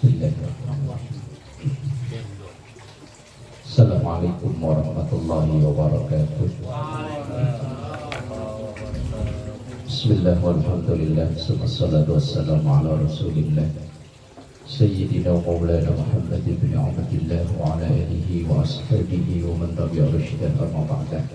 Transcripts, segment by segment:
Bismillahirrahmanirrahim. Assalamualaikum warahmatullahi wabarakatuh. Bismillah walhamdulillah wassalatu wassalamu ala rasulillah Sayyidina wa maulana Muhammad ibn Abdillah wa ala alihi wa ashabihi wa man tabi'a rusyidan amma ba'dah.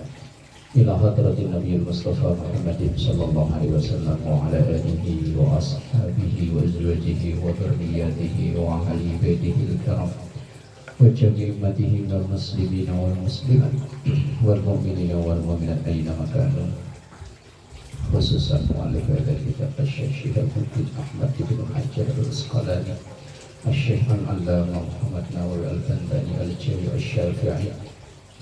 Ila hadratin Nabiyil Mustafa Muhammadin sallallahu alaihi wasallam wa ala alihi wa ashabihi wa azwajihi wa dhurriyyatihi wa ahli baitihi al-kiram wa jami'i ummatihi minal muslimina wal muslimat wal mu'minina wal mu'minat aina makanu. Khususan mu'alif dari kitab Asy-Syaikh Al-Muqbil Ahmad bin Hajar Al-Asqalani, Asy-Syaikh Al-Allamah Muhammad Nawawi Al-Bandani Al-Jawi Asy-Syafi'i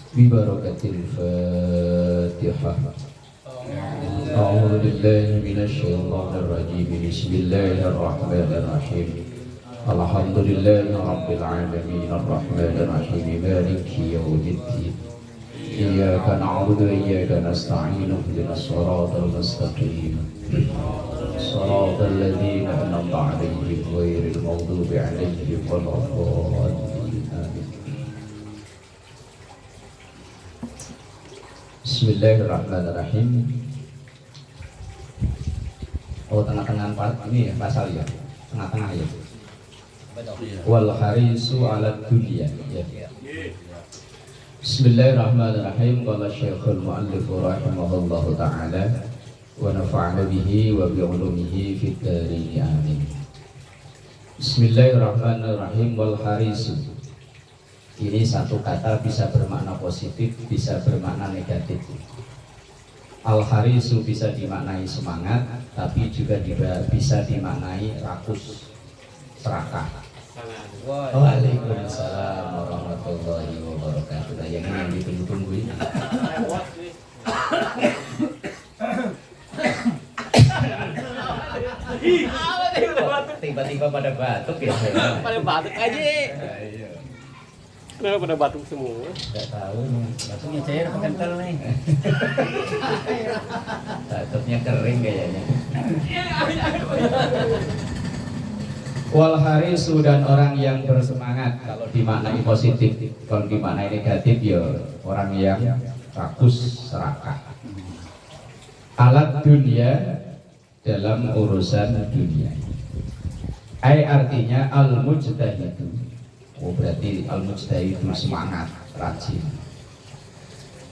bi barakatil Fatihah. A'udzu billahi minasy syaithanir rajim. Bismillahirrahmanirrahim. Alhamdulillahi rabbil alamin arrahmanir rahim maliki yaumiddin. Iyyaka na'budu wa iyyaka nasta'in ihdinas siratal mustaqim siratal ladzina an'amta 'alaihim ghairil maghdubi 'alaihim waladdallin. Bismillahirrahmanirrahim. Oh, tengah-tengah ini ya pasal ya, tengah-tengah ya. Wal harisu 'ala dunya ya. Bismillahirrahmanirrahim. Qala Syekhul Mu'allif rahimahullahu ta'ala wa nafa'ana bihi wa bi'ulumihi fid dharain amin. Bismillahirrahmanirrahim. Wal harisu, ini satu kata bisa bermakna positif, bisa bermakna negatif. Al harisu bisa dimaknai semangat, tapi juga bisa dimaknai rakus, serakah. Waalaikumsalam warahmatullahi wabarakatuh. Yang ini yang ditunggu-tunggu ini. Tiba-tiba pada batuk ya. Pada batuk aja. Kenapa pada batuk semua? Tidak tahu. Batuknya cair apa kental nih? Batuknya kering kayaknya. Wal harisu, dan orang yang bersemangat. Kalau dimaknai positif, kalau dimaknai negatif ya orang yang rakus, serakah. Alat dunia, dalam urusan dunia. Artinya al-mujtahidu. Oh, berarti al-mujtahidu semangat, rajin.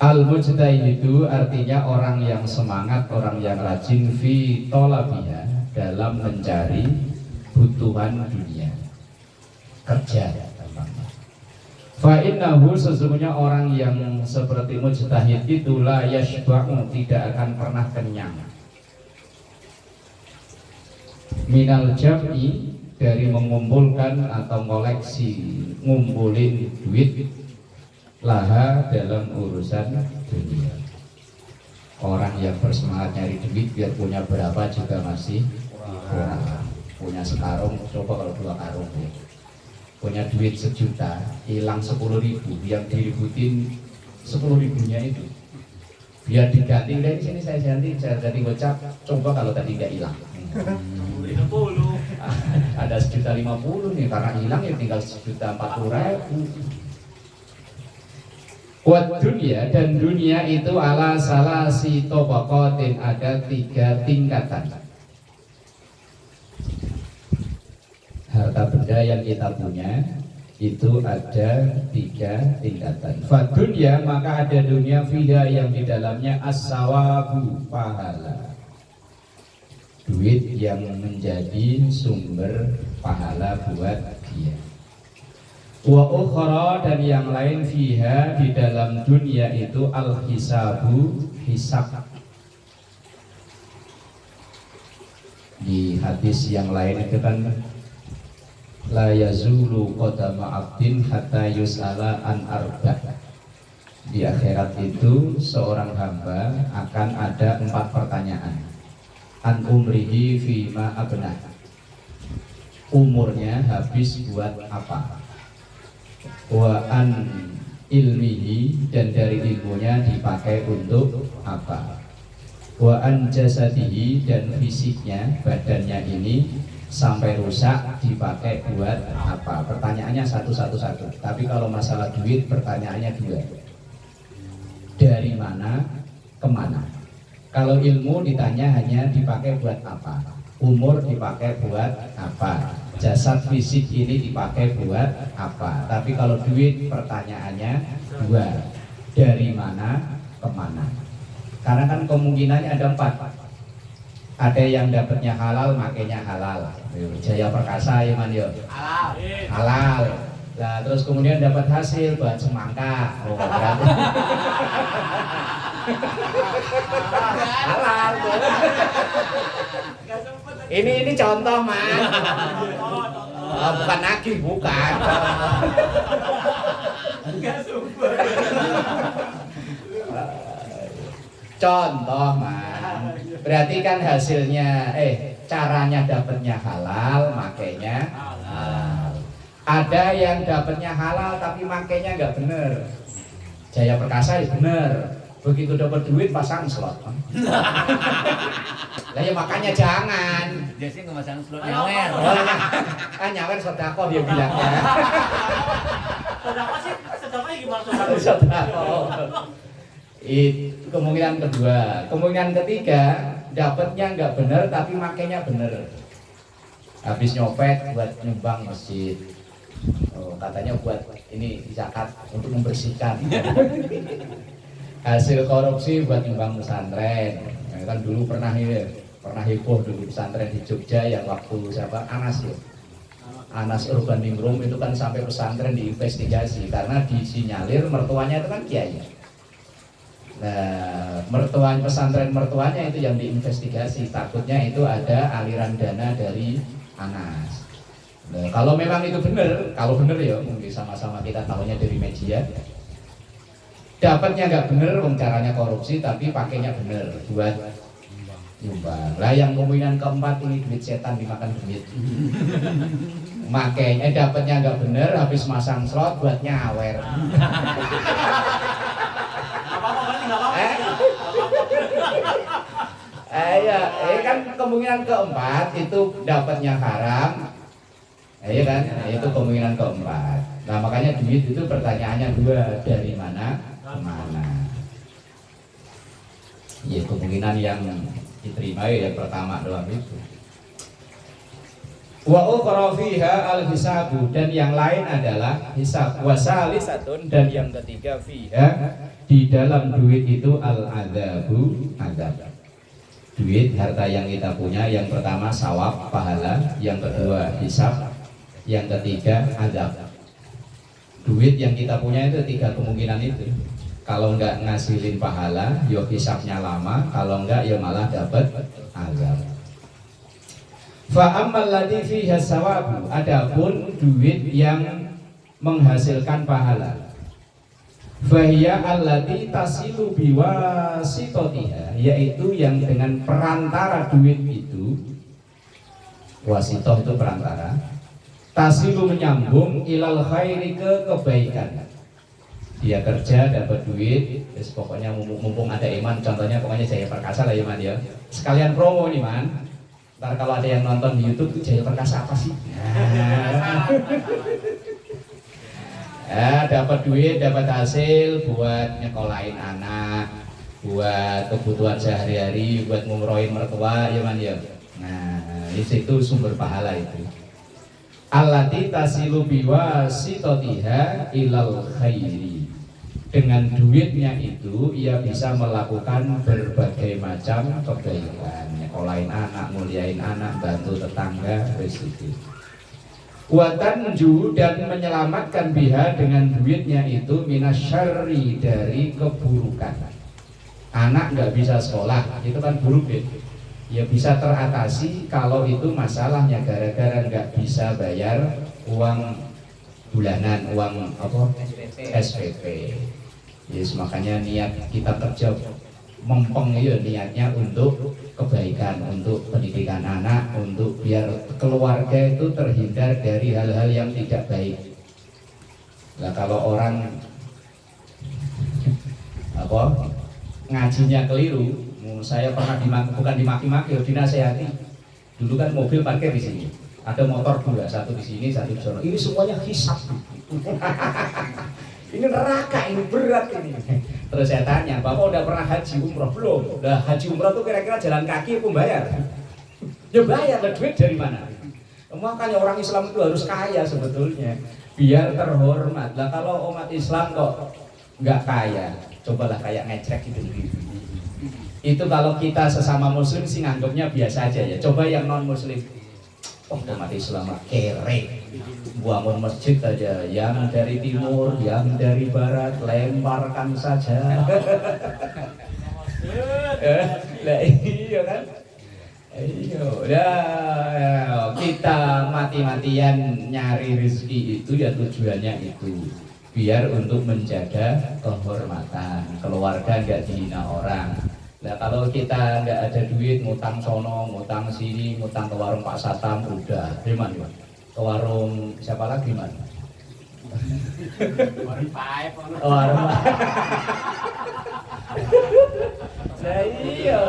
Al-mujtahidu artinya orang yang semangat, orang yang rajin fi talabiha, dalam mencari kebutuhan dunia, kerja. Fa innahu, sesungguhnya orang yang seperti mujtahid itu la yashba'u, tidak akan pernah kenyang. Minal jam'i, dari mengumpulkan atau koleksi, ngumpulin duit, laha, dalam urusan dunia. Orang yang bersemangat nyari duit biar punya berapa juga masih kurang. Punya sekarung, coba kalau 2 karung ya. Punya duit 1 juta, hilang 10.000, yang diributin 10.000-nya itu biar diganti, dari sini saya ganti gocap, coba kalau tadi nggak hilang. Ada 1.050.000 nih, karena hilang ya tinggal 1.040.000. Kuat dunia, dan dunia itu ala salasi tobaqatin, ada 3 tingkatan. Harta benda yang kita punya itu ada 3 tingkatan. Fadunya, maka ada dunia, fiha, yang di dalamnya as-sawabu, pahala, duit yang menjadi sumber pahala buat dia. Wa ukhra, dan yang lain, fiha, di dalam dunia itu al-hisabu, hisab. Di hadis yang lain itu kan la yazulu qadama abdin hatta yus'ala an arba'. Di akhirat itu seorang hamba akan ada 4 pertanyaan. An umrihi fima abnah, umurnya habis buat apa. Wa an ilmihi, dan dari ilmunya dipakai untuk apa. Wa an jasadihi, dan fisiknya, badannya ini sampai rusak dipakai buat apa? Pertanyaannya satu. Tapi kalau masalah duit pertanyaannya dua. Dari mana kemana? Kalau ilmu ditanya hanya dipakai buat apa? Umur dipakai buat apa? Jasad fisik ini dipakai buat apa? Tapi kalau duit pertanyaannya dua. Dari mana kemana? Karena kan kemungkinannya ada 4. Ada yang dapatnya halal, makainya halal. Jaya Perkasa ya man yo. Halal. Nah, terus kemudian dapat hasil buat semangka. Oh, berarti halal tuh. Ini contoh man. Oh, bukan nagih, bukan. Contoh man. Berarti kan hasilnya caranya dapatnya halal, makainya halal. Ada yang dapatnya halal tapi makainya nggak bener. Jaya Perkasa ya bener. Begitu dapat duit pasang slot. Lah ya makanya jangan. Dia sih nggak masang slot nyawer. Kan nyawer sedekah dia bilangnya. Sedekah gimana Sedekah. Itu kemungkinan kedua. Kemungkinan ketiga, dapatnya nggak bener tapi makainya bener. Habis nyopet buat nyumbang masjid. Oh, katanya buat ini zakat untuk membersihkan. Hasil korupsi buat nyumbang pesantren. Ya, kan dulu pernah heboh dulu pesantren di Jogja yang waktu siapa Anas ya. Anas Urbaningrum itu kan sampai pesantren diinvestigasi karena disinyalir mertuanya itu kan kiai. Nah, pesantren mertuanya itu yang diinvestigasi, takutnya itu ada aliran dana dari Anas. Nah, kalau memang itu benar, kalau benar ya mungkin sama-sama kita tahunya dari media. Dapatnya nggak benar, caranya korupsi, tapi pakainya benar buat nyumbang. Lah yang kemungkinan keempat ini duit setan dimakan duit. Makanya dapatnya nggak benar, habis masang slot buat nyawer. Kan kemungkinan keempat itu dapatnya haram. Ya kan, itu kemungkinan keempat. Nah makanya duit itu pertanyaannya dua, dari mana kemana. Ya kemungkinan yang diterima ya yang pertama doang itu. Wa ukhra fiha al-hisabu, dan yang lain adalah hisab. Wa salisatun, dan yang ketiga fiha, di dalam duit itu al-adzabu, azab. Duit harta yang kita punya, yang pertama sawab, pahala, yang kedua hisab, yang ketiga azab. Duit yang kita punya itu 3 kemungkinan itu. Kalau enggak ngasilin pahala, ya hisabnya lama, kalau enggak ya malah dapat azab. Fa ammal ladzi fiha sawabu, adapun duit yang menghasilkan pahala, fahiya allati tasilu biwasitotiha, yaitu yang dengan perantara duit itu, wasitoh itu perantara, tasilu menyambung ilal khairi, ke kebaikan. Dia kerja dapat duit, pokoknya mumpung ada iman, contohnya pokoknya Jaya Perkasa lah iman ya. Sekalian promo nih man. Ntar kalau ada yang nonton di YouTube, Jaya Perkasa apa sih? Dapat duit, dapat hasil buat nyekolahin anak, buat kebutuhan sehari-hari, buat ngumrohin mertua, ya man ya. Nah, itu sumber pahala itu. Allati tasilu biwasitotiha ilal khairi. Dengan duitnya itu ia bisa melakukan berbagai macam kebaikan, nyekolahin anak, muliain anak, bantu tetangga, rezeki. Watanju, dan menyelamatkan biha dengan duitnya itu minasyarri, dari keburukan. Anak nggak bisa sekolah, itu kan buruk ya. Ya bisa teratasi kalau itu masalahnya gara-gara nggak bisa bayar uang bulanan, uang apa? SPP. Yes, makanya niat kita kerja mempeng ya, niatnya untuk kebaikan, untuk pendidikan anak, untuk biar keluarga itu terhindar dari hal-hal yang tidak baik. Nah kalau orang apa ngajinya keliru, saya pernah bukan dimaki-maki, dinasehati. Dulu kan mobil parkir di sini, ada motor dua, satu di sini, satu di sana. Ini semuanya hisab. Ini neraka, ini berat ini. Terus saya tanya, Bapak udah pernah haji umroh belum? Udah haji umroh tuh kira-kira jalan kaki apa bayar? Ya bayar, lah duit dari mana? Makanya orang Islam itu harus kaya sebetulnya, biar terhormat. Lah kalau umat Islam kok nggak kaya, cobalah kayak ngecek gitu. Itu kalau kita sesama Muslim sih nganggapnya biasa aja ya. Coba yang non Muslim, oh umat Islam kere, bangun masjid aja, yang dari timur, yang dari barat, lemparkan saja. Lah iya kan? Iyo, dah kita mati-matian nyari rezeki itu ya tujuannya itu biar untuk menjaga kehormatan keluarga, nggak dihina orang. Nah kalau kita nggak ada duit, ngutang sono, ngutang sini, ngutang ke warung Pak Satam, udah gimana? Ke warung siapa lagi man? Warung Paep. Warung Nah iya.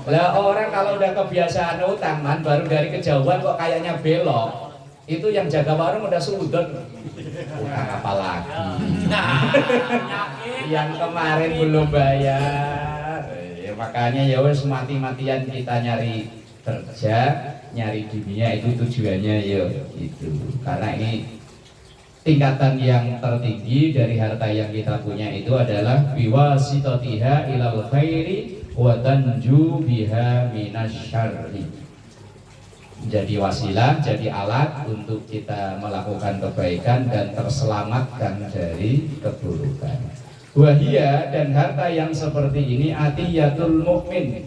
Lah orang kalau udah kebiasaan utang man, baru dari kejauhan kok kayaknya belok, itu yang jaga warung udah sudut. Utang apa lagi? Yang kemarin belum bayar. Ya, makanya ya wes mati-matian kita nyari kerja, nyari dunia itu tujuannya ya itu. Karena ini tingkatan yang tertinggi dari harta yang kita punya itu adalah biwasitatiha ilal khairi wa tanju biha minasyarri. Jadi wasilah, jadi alat untuk kita melakukan kebaikan dan terselamatkan dari keburukan. Wahia, dan harta yang seperti ini atiyatul mukmin,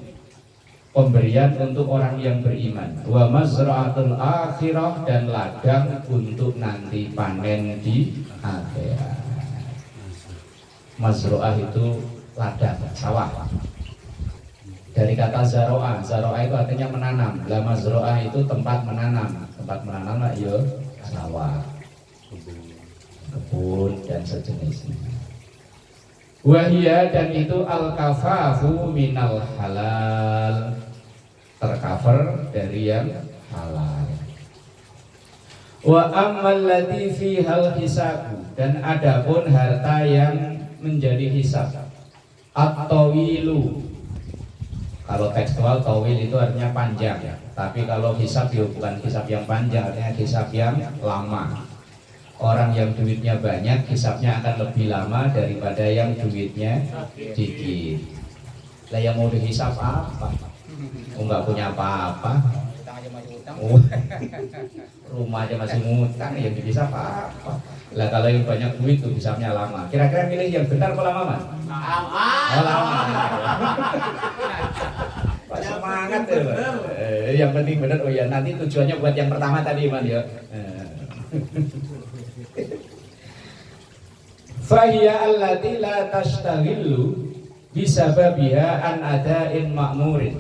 pemberian untuk orang yang beriman. Wa mazra'atul akhirah, dan ladang untuk nanti panen di akhirat. Mazra'ah itu ladang, sawah. Dari kata zaro'ah, zaro'ah itu artinya menanam. Lah mazro'ah itu tempat menanam lah ya sawah, kebun dan sejenisnya. Wahia, dan itu al-kafafu minal halal, tercover dari yang halal. Wa ammal ladzi fihal hisabu, dan adapun harta yang menjadi hisab. At-tawilu, kalau tekstual tawil itu artinya panjang, tapi kalau hisab ya bukan hisab yang panjang, artinya hisab yang lama. Orang yang duitnya banyak, hisabnya akan lebih lama daripada yang duitnya sedikit. Lah yang mau dihisab apa? Oh, nggak punya apa-apa. Oh, rumah aja masih ngutang, yang dihisab apa? Lah kalau yang banyak duit tuh hisabnya lama. Kira-kira milih yang benar apa lama man? Oh, lama. Pak semangat ya, yang penting benar. Oh ya, nanti tujuannya buat yang pertama tadi man ya. Fahiya allati la tashtaghilu bisababiha an ada'in ma'murin,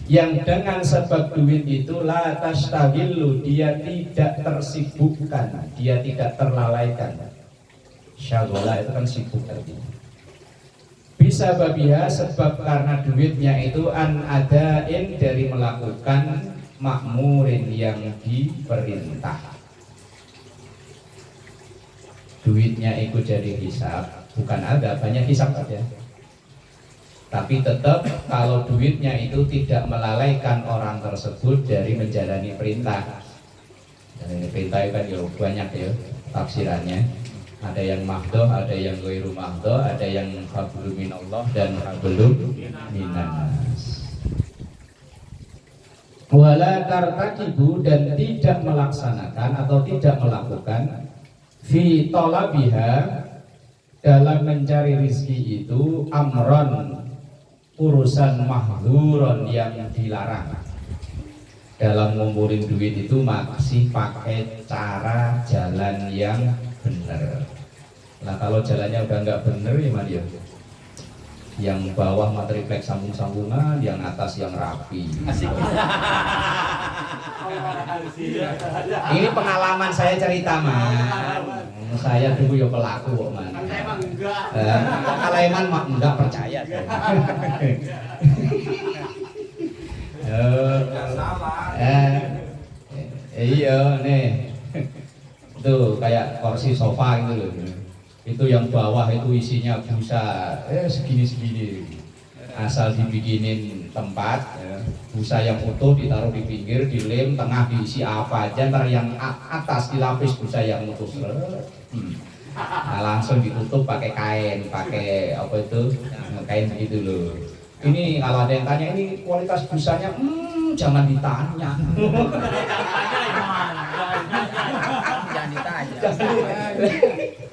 yang dengan sebab duit itu la tashtaghilu, dia tidak tersibukkan, dia tidak terlalaikan. Syaghala itu kan sibuk artinya. Bisa babiha, sebab karena duitnya itu an adain, dari melakukan makmurin, yang diperintah. Duitnya ikut jadi hisab, bukan ada banyak hisab saja. Tapi tetap kalau duitnya itu tidak melalaikan orang tersebut dari menjalani perintah. Dan ini perintah itu kan ya banyak ya tafsirannya. Ada yang mahdoh, ada yang ghairu mahdoh, ada yang hablum minallah dan hablum minannas. Wala tartakibu, dan tidak melaksanakan atau tidak melakukan fi talabiha, dalam mencari rizki itu amron, urusan mahduron, yang dilarang. Dalam ngumpulin duit itu masih pakai cara jalan yang benar. Nah kalau jalannya udah nggak bener ya man ya, yang bawah matriplex sambung-sambungan, yang atas yang rapi. Asik. Ini pengalaman saya cerita man. Saya dulu ya pelaku kok man. Kalau emang enggak percaya. Iya nih. Itu kayak kursi sofa gitu loh. Itu yang bawah itu isinya busa segini-segini. Asal dibikinin tempat busa yang utuh ditaruh di pinggir, dilem, tengah diisi apa aja, ntar yang atas dilapis busa yang utuh. Nah, langsung ditutup pakai kain, pakai apa itu, kain begitu loh. Ini kalau ada yang tanya ini kualitas busanya, jangan ditanya. Jangan ditanya.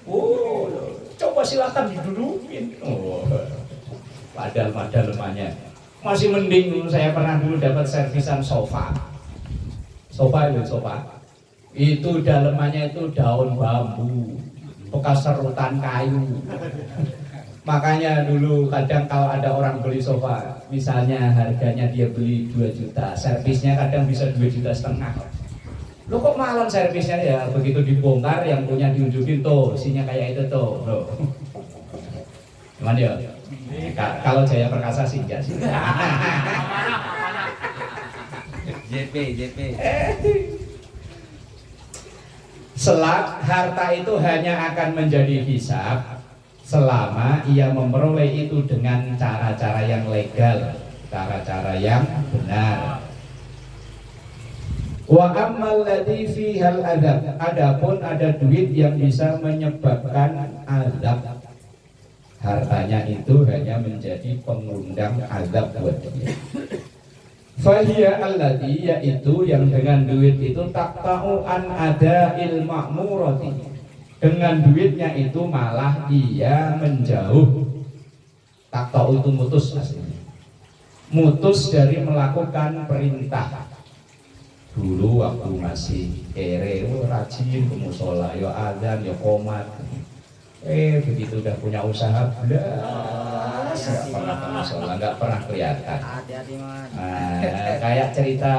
Oh, coba silakan didudukin. Oh, padahal lemahnya. Masih mending saya pernah dulu dapat servisan sofa. Sofa. Itu dalemannya itu daun bambu, bekas serutan kayu. Makanya dulu kadang kalau ada orang beli sofa, misalnya harganya dia beli 2 juta, servisnya kadang bisa 2,5 juta. Lo kok malam servisnya ya, begitu dibongkar yang punya diunjukin tuh, isinya kayak itu tuh. Loh. Gimana ya? Kalau Jaya Perkasa sih enggak sih. JP. Selak harta itu hanya akan menjadi hisab selama ia memperoleh itu dengan cara-cara yang legal, cara-cara yang benar. Wa ammal ladzi fihal adzab, adapun ada duit yang bisa menyebabkan azab, hartanya itu hanya menjadi pengundang azab buat dia. Fahiya alladzi, yaitu yang dengan duit itu taqta'u an ada'il ma'murati, dengan duitnya itu malah dia menjauh. Taqta'u itu mutus aslinya, mutus dari melakukan perintah. Dulu waktu masih rajin ke musola, yo adzan, yo qomat. Begitu udah punya usaha, blas, nggak pernah ke musola, nggak pernah kelihatan. Hati-hati mas. Kayak cerita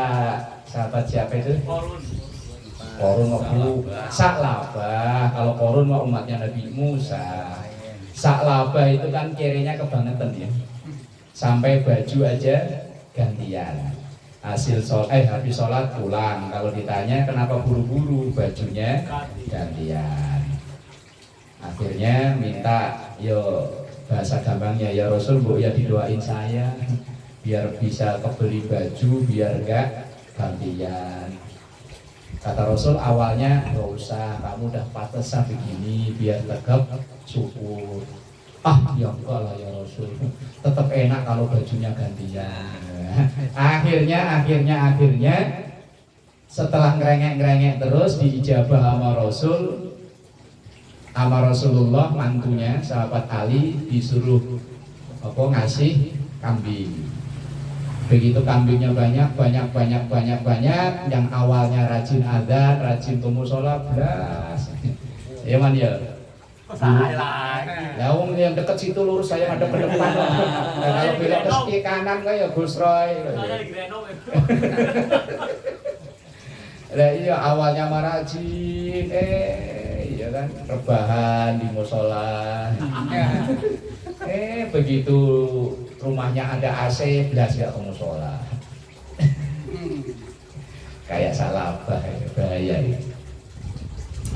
sahabat siapa itu? Korun waktu Sa'labah. Kalau Korun mah umatnya Nabi Musa. Sa'labah itu kan kirinya kebangetan ya. Sampai baju aja gantian. Habis sholat pulang. Kalau ditanya kenapa buru-buru, bajunya gantian. Akhirnya minta, yo bahasa gampangnya, ya Rasul, bu ya didoain saya biar bisa kebeli baju, biar enggak gantian. Kata Rasul awalnya nggak usah, kamu udah pantesan begini, biar tegap syukur. Ya enggak lah ya Rasul, tetap enak kalau bajunya gantian. Akhirnya setelah ngerengek terus diijabah sama Rasulullah, mantunya sahabat Ali disuruh ngasih kambing. Begitu kambingnya banyak, yang awalnya rajin adzan, rajin ke mushola, blas. Ya man ya. Lawung yang dekat situ lurus, saya ada ke depan. Kalau belok ke kiri kanan kayak Gus Roy. Lah iya awalnya marajin, iya kan rebahan di mushola. Begitu rumahnya ada AC, belas gak ke mushola. Kayak Sa'labah, bahaya itu.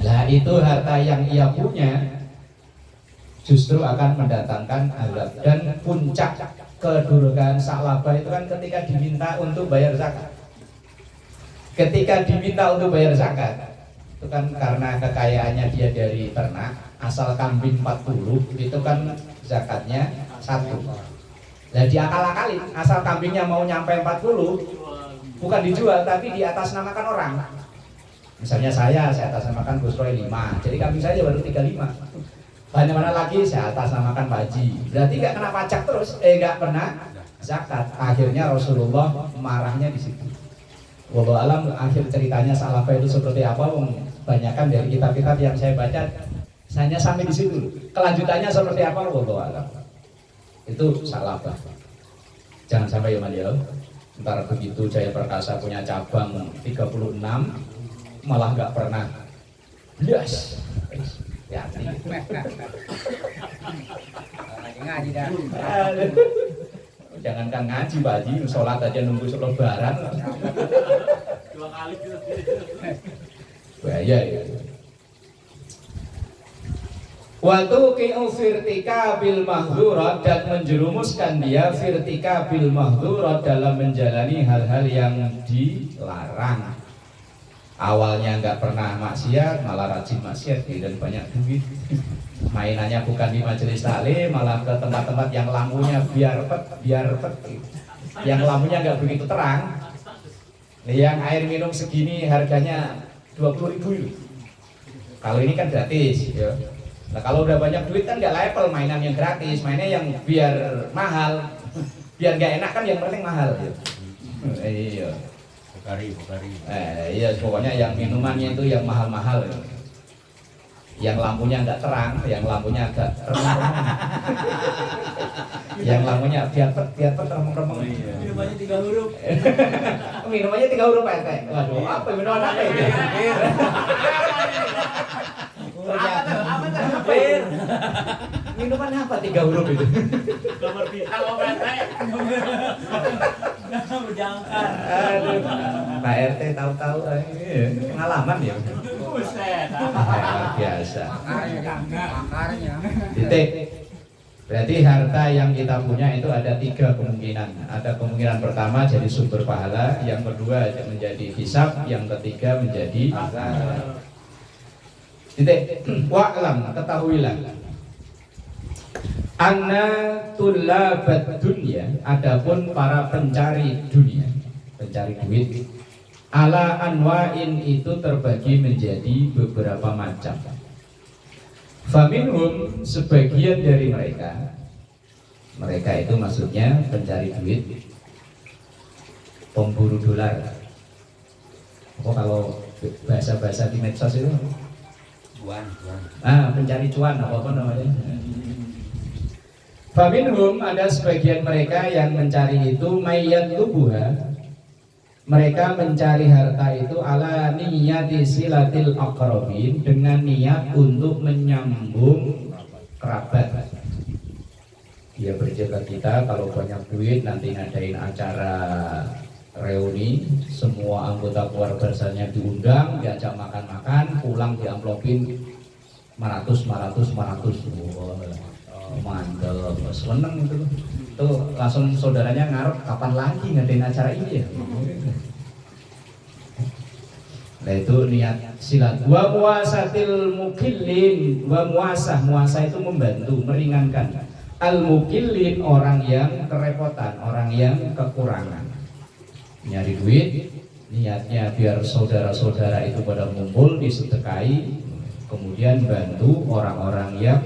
Lah itu harta yang ia punya justru akan mendatangkan azab. Dan puncak kedurhakaan Sa'labah itu kan ketika diminta untuk bayar zakat. Ketika diminta untuk bayar zakat, itu kan karena kekayaannya dia dari ternak, asal kambing 40 itu kan zakatnya 1. Nah diakal-akalin, asal kambingnya mau nyampe 40 bukan dijual tapi di atas namakan orang. Misalnya saya atas namakan Gus Roy 5, jadi kambing saya baru 35. Banyak mana lagi saya atas namakan Pak Haji, berarti nggak kena pajak terus, nggak pernah zakat. Akhirnya Rasulullah marahnya di situ. Wallahu alam akhir ceritanya Sa'labah itu seperti apa? Banyakkan dari kitab-kitab yang saya baca hanya sampai di situ. Kelanjutannya seperti apa? Wallahu alam. Itu Sa'labah. Jangan sampai ya Mandial. Ntar begitu Jaya Perkasa punya cabang 36 malah nggak pernah blas. Ya, Jangankan ngaji Pak Haji, sholat aja nunggu lebaran. 2 kali itu. Bahaya ya. Waktu ki'u firtika bil mahdurat, dan menjerumuskan dia firtika bil mahdurat dalam menjalani hal-hal yang dilarang. Awalnya nggak pernah maksiat, malah rajin maksiat dan banyak duit. Mainannya bukan di majelis taklim, malah ke tempat-tempat yang lampunya biar pet, yang lampunya nggak begitu terang. Yang air minum segini harganya 20.000 itu. Kalau ini kan gratis, ya. Nah kalau udah banyak duit kan nggak level mainan yang gratis, mainnya yang biar mahal, biar nggak enak kan yang penting mahal. Ya. Iya. Bukari. Iya pokoknya yang minumannya itu yang mahal-mahal. Ya. Yang lampunya nggak terang, yang lampunya agak remeng-remeng. Yang lampunya biar pet remeng-remeng. Minumannya 3 huruf. Minumannya 3 huruf Pak RT. Waduh, apa minuman apa ini? Apa itu? Minuman apa 3 huruf itu? Nomor bintang Om RT. Berjangkar. Aduh, Pak RT tahu-tahu pengalaman ya. Buset. Luar biasa. Akarnya. Titik. Berarti harta yang kita punya itu ada 3 kemungkinan. Ada kemungkinan pertama jadi sumber pahala, yang kedua menjadi hisab, yang ketiga menjadi azab. Titik. Wa'lam, ketahuilah. Anna tullabat dunya, adapun para pencari dunia, pencari duit, ala anwa'in itu terbagi menjadi beberapa macam. Faminhum, sebagian dari mereka itu maksudnya pencari duit, pemburu dolar. Apa kalau bahasa-bahasa di medsos itu? Cuan. Pencari cuan, apa namanya? Faminhum, ada sebagian mereka yang mencari itu mayat lubuha. Mereka mencari harta itu ala niyati silatil aqrabin, dengan niat untuk menyambung kerabat. Dia berjaga kita kalau banyak duit nanti ngadain acara reuni, semua anggota keluarga besarnya diundang, diajak makan-makan, pulang diamplopin 500. Mantap, seneng itu. Tuh langsung saudaranya ngarep kapan lagi ngadain acara ini ya. Nah itu niat silat. Wa muasatil mukillin, wa muasa itu membantu, meringankan. Al mukillin, orang yang kerepotan, orang yang kekurangan. Nyari duit, niatnya biar saudara-saudara itu pada ngumpul disedekahi, kemudian bantu orang-orang yang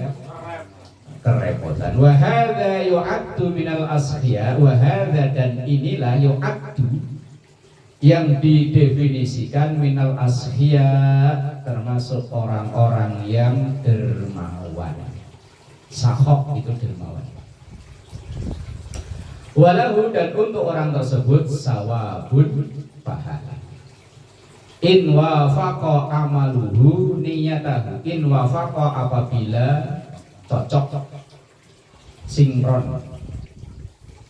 kerepotan. Wa hadza yu'addu minal ashiya, wa hadza, dan inilah yu'addu yang didefinisikan minal ashiya, termasuk orang-orang yang dermawan. Sakhok itu dermawan. Walahu, dan untuk orang tersebut sawabun, pahala. In wafaqa amaluhu niyatahu, in wafaqa, apabila cocok, sinkron,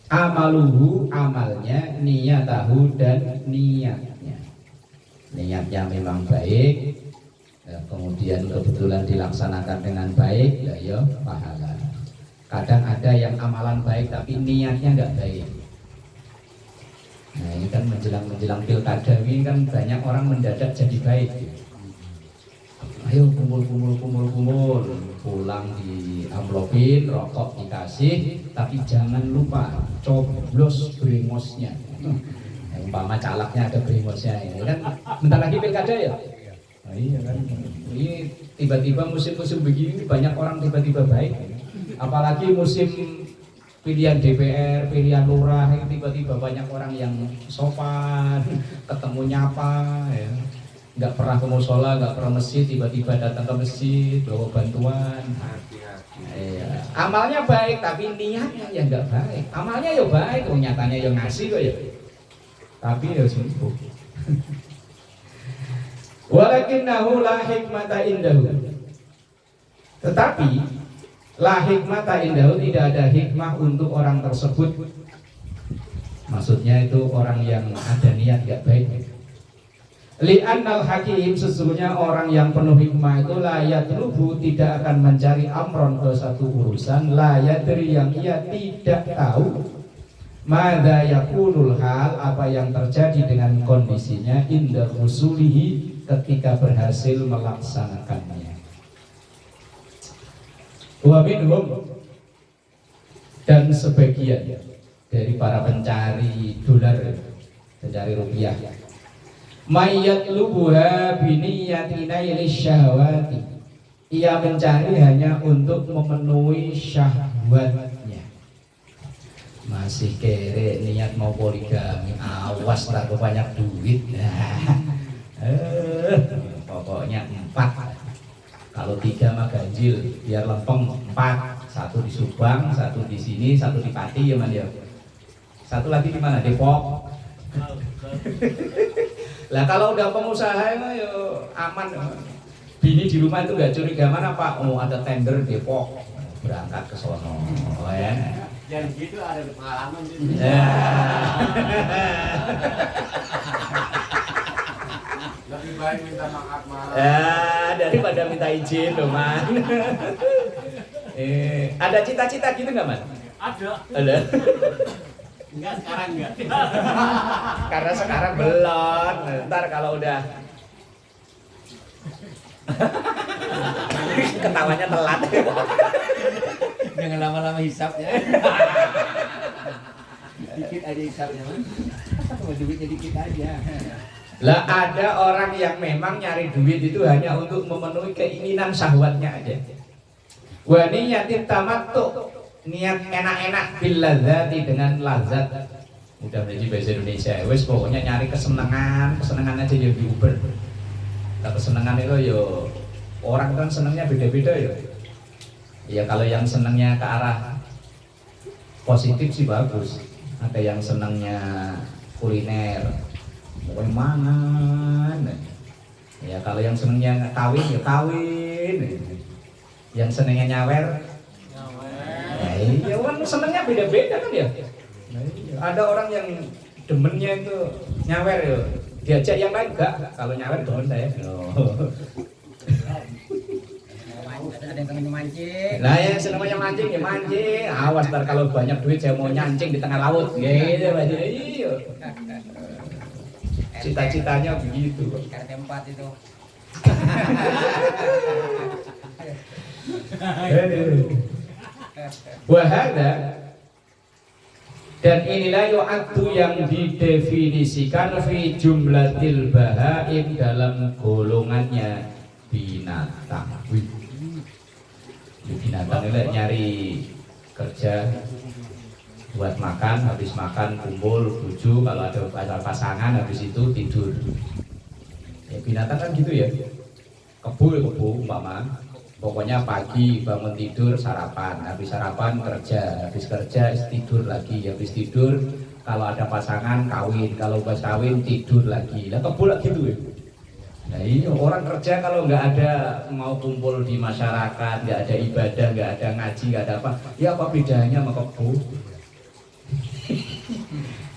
amaluhu, amalnya, niyatahu, dan niatnya memang baik, ya, kemudian kebetulan dilaksanakan dengan baik, ya pahala. Kadang ada yang amalan baik tapi niatnya nggak baik. Nah ini kan menjelang pilkada ini kan banyak orang mendadak jadi baik. Ayo kumpul, pulang di amplopin, rokok dikasih, tapi jangan lupa coblos brengosnya. Umpama calegnya ada brengosnya, ini kan bentar lagi pilkada ya. Nah, iya kan, ini tiba-tiba musim-musim begini banyak orang tiba-tiba baik. Apalagi musim pilihan DPR, pilihan lurah, tiba-tiba banyak orang yang sopan, ketemu nyapa, ya. Nggak pernah ke musola, nggak pernah masjid, tiba-tiba datang ke masjid, bawa bantuan. Ya. Amalnya baik, tapi niatnya ya nggak baik. Amalnya ya baik, nyatanya ya ngasih kok ya. Tapi ya sibuk. Walakinnahu la hikmata indahu. Tetapi la hikmata indahu, tidak ada hikmah untuk orang tersebut. Maksudnya itu orang yang ada niat gak baik. Li'annal hakim, sesungguhnya orang yang penuh hikmah itu la yatlubu, tidak akan mencari amron ke satu urusan, la yadri, yang ia tidak tahu, madza yakunul hal, apa yang terjadi dengan kondisinya, inda husulihi, ketika berhasil melaksanakannya. Wa minhum, dan sebagian dari para pencari dolar, pencari rupiah, mayat lubuha biniyatina syahwati, ia mencari hanya untuk memenuhi syahwatnya. Masih kere niat mau poligami, awas tak banyak duit. Pokoknya 4, kalau 3 mah ganjil, biar lempeng. 4, 1 di Subang, 1 di sini, 1 di Pati ya man ya. 1 lagi di mana? Depok. Lah kalau udah pengusaha mah ya aman. Bini di rumah itu nggak curiga, mana Pak? Oh ada tender Depok, berangkat ke sono. Oh ya. Dan gitu ada pengalaman gitu. Ya. Lebih baik minta maaf malah. Ya, daripada minta izin loh man. Ada cita-cita gitu nggak man? Ada. Enggak, sekarang enggak. Karena sekarang belum. Ntar kalau udah ketawanya telat. Jangan lama-lama hisapnya. Dikit aja hisapnya, man. Cuma duitnya dikit aja. Lah ada orang yang memang nyari duit itu hanya untuk memenuhi keinginan syahwatnya aja. Wa niyatin tamattu, niat enak-enak bil ladzati, dengan lazat. Udah menjadi bahasa Indonesia. Wes pokoknya nyari kesenangan aja ya di Uber. Nah, kesenangan itu yo orang kan senangnya beda-beda ya. Ya kalau yang senangnya ke arah positif sih bagus. Ada yang senangnya kuliner, mau mangan. Ya kalau yang senangnya kawin ya kawin. Yang senangnya nyawer, ya iya kan senangnya beda-beda kan ya. Ada orang yang demennya itu nyawer ya, diajak yang lain enggak. Kalau nyawer demen saya. Ada yang pengen mancing. Nah yang senangnya mancing ya mancing. Awas ntar kalau banyak duit saya mau nyancing di tengah laut. Gitu aja. Iya. Cita-citanya begitu. RT 4 itu. Wahada, dan inilah yu'addu yang didefinisikan fi jumlatil bahaim, dalam golongannya binatang. Binatang itu nyari kerja buat makan, habis makan kumpul tujuh, kalau ada acara pasangan habis itu tidur. Ya, binatang kan gitu ya. Kebo umpama. Pokoknya pagi bangun tidur sarapan, habis sarapan kerja, habis kerja tidur lagi, habis tidur kalau ada pasangan kawin, kalau pas kawin tidur lagi. Lah kebo gitu ya. Nah ini orang kerja kalau nggak ada mau kumpul di masyarakat, nggak ada ibadah, nggak ada ngaji, nggak ada apa, ya apa bedanya sama kebo?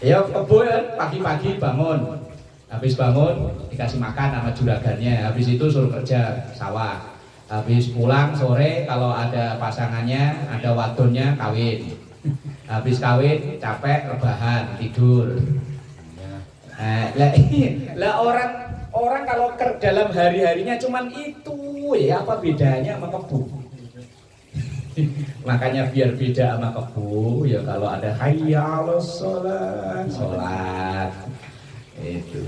Ya kebo ya pagi-pagi bangun, habis bangun dikasih makan sama juragannya, habis itu suruh kerja sawah. Habis pulang sore kalau ada pasangannya, ada wadonnya kawin. Habis kawin capek rebahan tidur. Lah orang kalau dalam hari-harinya cuman itu ya apa bedanya sama kebo? Makanya biar beda sama kebo ya kalau ada hayya 'alas sholat itu.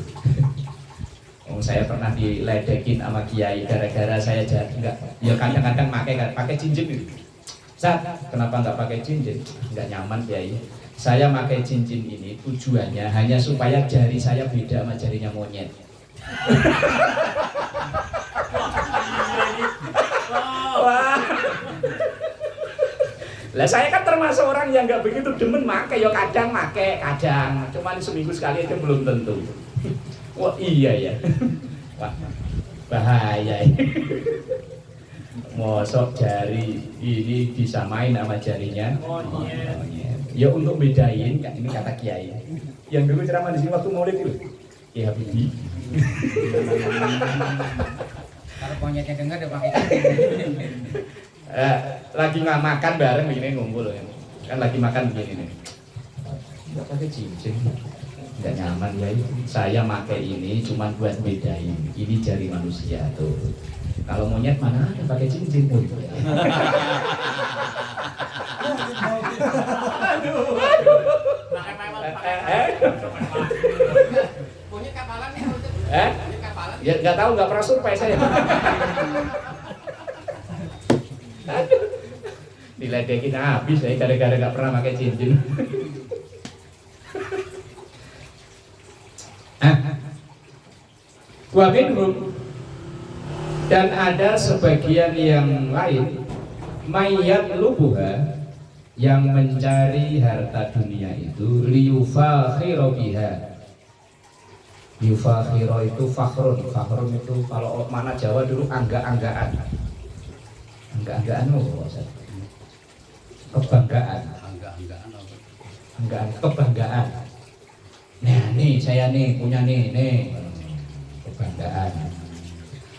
Oh, saya pernah diledekin sama kiai gara-gara saya enggak, ya kadang-kadang pakai cincin gitu. Ustaz, kenapa enggak pakai cincin? Enggak nyaman kiai. Saya pakai cincin ini tujuannya hanya supaya jari saya beda sama jarinya monyet. Wah. Lah saya kan termasuk orang yang enggak begitu demen pakai, ya kadang pakai, kadang. Cuman seminggu sekali itu belum tentu. Wah iya ya. Wah bahaya ini. Mosok jari ini disamain sama jarinya monyet. Ya untuk bedain, kan ini kata kiai. Yang dulu ceramah di sini waktu Maulid itu, Kiai Habibie. Kalau monyetnya dengar dia pakai Lagi nggak makan bareng begini ngumpul kan lagi makan begini nih. Nggak pakai cincin, nggak nyaman ya. Saya pakai ini cuma buat bedain. Ini jari manusia tuh. Kalau monyet mana ada pakai cincin tuh. Punya kapalan nih. Punya kapalan. Ya nggak tahu, nggak pernah survei saya. Aduh, diledekin habis saya gara-gara nggak pernah pakai cincin. Wa minhum, dan ada sebagian yang lain mayat lubuha, yang mencari harta dunia itu liyufakhiro biha. Yufakhiro itu fakhrun itu kalau mana Jawa dulu angga-anggaan. Angga-anggaan apa? Kebanggaan. Anggaan kebanggaan. Nah nih saya nih punya nih kebanggaan.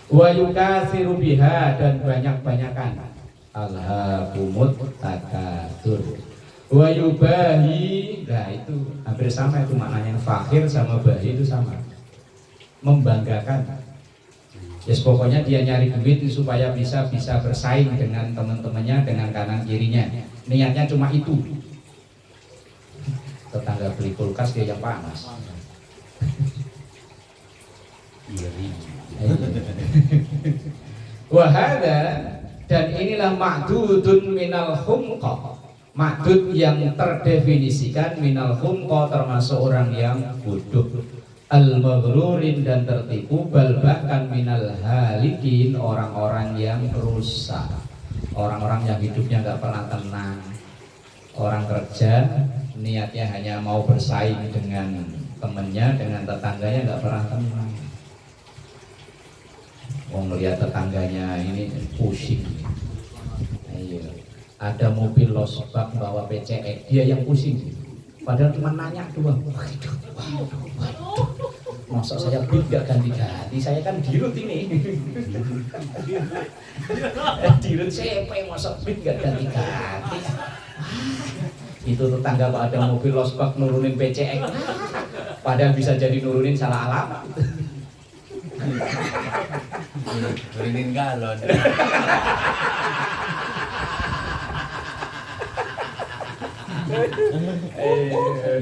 Wa yukatsiru biha, dan banyak-banyakan. Alhaakumut takatsur. Wa yubahi, nah itu hampir sama itu maknanya, fakhir sama bahi itu sama. Membanggakan. Yes, pokoknya dia nyari duit supaya bisa bersaing dengan teman-temannya, dengan kanan kirinya. Niatnya cuma itu. Tetangga beli kulkas dia yang panas. Wahada, dan inilah ma'dudun minal humqah. Ma'dud yang terdefinisikan minal humqah, termasuk orang yang bodoh. Al-maghrurin, dan tertipu. Bal bahkan minal halikin, orang-orang yang rusak. Orang-orang yang hidupnya gak pernah tenang. Orang kerja niatnya hanya mau bersaing dengan temennya, dengan tetangganya, gak pernah tenang. Mau melihat tetangganya ini pusing. Ayo. Ada mobil losbak bawa PCX, dia yang pusing. Padahal cuma nanya doang. Waduh. Masa saya bid gak ganti-ganti, saya kan dirut ini. Dirut CP, masa bid gak ganti-ganti. Itu tetangga kok ada mobil losbak nurunin PCX, padahal bisa jadi nurunin salah alamat. Nurunin galon.